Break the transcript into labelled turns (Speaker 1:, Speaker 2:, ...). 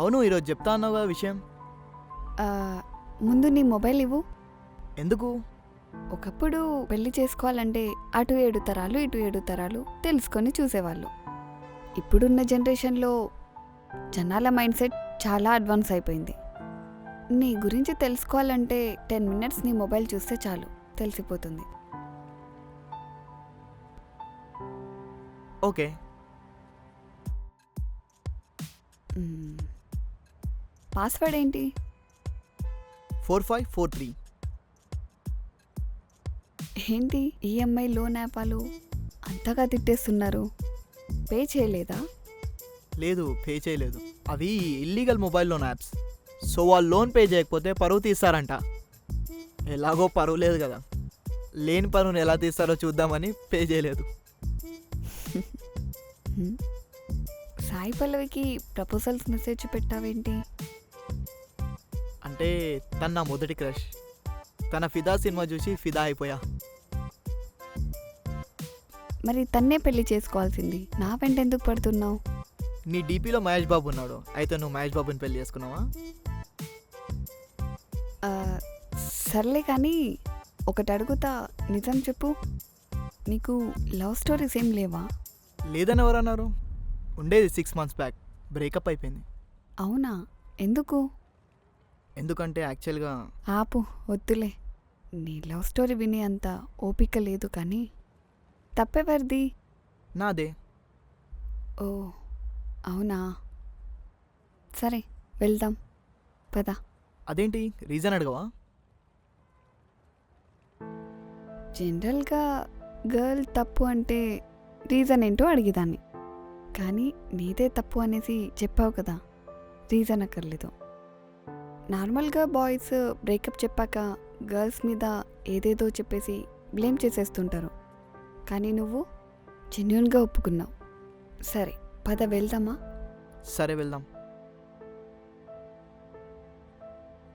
Speaker 1: అవును, ఈరోజు చెప్తా అన్నావు కదా విషయం.
Speaker 2: ఆ, ముందు నీ మొబైల్ ఇవ్వు.
Speaker 1: ఎందుకు?
Speaker 2: ఒకప్పుడు పెళ్లి చేసుకోవాలంటే అటు 7 తరాలు ఇటు 7 తరాలు తెలుసుకొని చూసేవాళ్ళు. ఇప్పుడున్న జనరేషన్లో జనాల మైండ్ సెట్ చాలా అడ్వాన్స్ అయిపోయింది. నీ గురించి తెలుసుకోవాలంటే 10 మినిట్స్ నీ మొబైల్ చూస్తే చాలు, తెలిసిపోతుంది.
Speaker 1: ఓకే.
Speaker 2: పాస్వర్డ్ ఏంటి?
Speaker 1: 4543.
Speaker 2: ఏంటి ఈఎంఐ లోన్ యాపాలు అంతగా తిట్టేస్తున్నారు? పే చేయలేదా?
Speaker 1: లేదు, పే చేయలేదు. అవి illegal mobile loan apps. So వాళ్ళు లోన్ పే చేయకపోతే పరువు తీస్తారంట. ఎలాగో పరువు లేదు కదా, లేని పరువుని ఎలా తీస్తారో చూద్దామని పే చేయలేదు.
Speaker 2: సాయి పల్లవికి ప్రపోజల్స్ మెసేజ్ పెట్టావేంటి?
Speaker 1: అంటే తన నా మొదటి క్రష్. తన ఫిదా సినిమా చూసి ఫిదా అయిపోయా.
Speaker 2: మరి తన్నే పెళ్లి చేసుకోవాల్సింది, నా వెంట ఎందుకు పడుతున్నావు?
Speaker 1: నీ డీపీలో మహేష్ బాబు ఉన్నాడు, అయితే నువ్వు మహేష్ బాబుని పెళ్లి చేసుకున్నావా?
Speaker 2: సర్లే కానీ ఒకటి అడుగుతా, నిజం చెప్పు. నీకు లవ్ స్టోరీస్ ఏం లేవా?
Speaker 1: లేదని ఎవరన్నారు? ఉండేది 6 months బ్యాక్, బ్రేకప్ అయిపోయింది.
Speaker 2: అవునా? ఎందుకు?
Speaker 1: ఎందుకంటే యాక్చువల్గా
Speaker 2: ఆపు, వద్దులే. నీ లవ్ స్టోరీ విని అంత ఓపిక లేదు కానీ తప్పెవరిది?
Speaker 1: నాదే.
Speaker 2: ఓ అవునా, సరే వెళ్దాం పద.
Speaker 1: అదేంటి, రీజన్ అడగవా?
Speaker 2: జనరల్గా గర్ల్ తప్పు అంటే రీజన్ ఏంటో అడిగేదాన్ని, కానీ నీదే తప్పు అనేసి చెప్పావు కదా, రీజన్ అక్కర్లేదు. నార్మల్గా బాయ్స్ బ్రేకప్ చెప్పాక గర్ల్స్ మీద ఏదేదో చెప్పేసి బ్లేమ్ చేసేస్తుంటారు, కానీ నువ్వు జెన్యూన్గా ఒప్పుకున్నావు. సరే పద వెళ్దామా?
Speaker 1: సరే వెళ్దాం.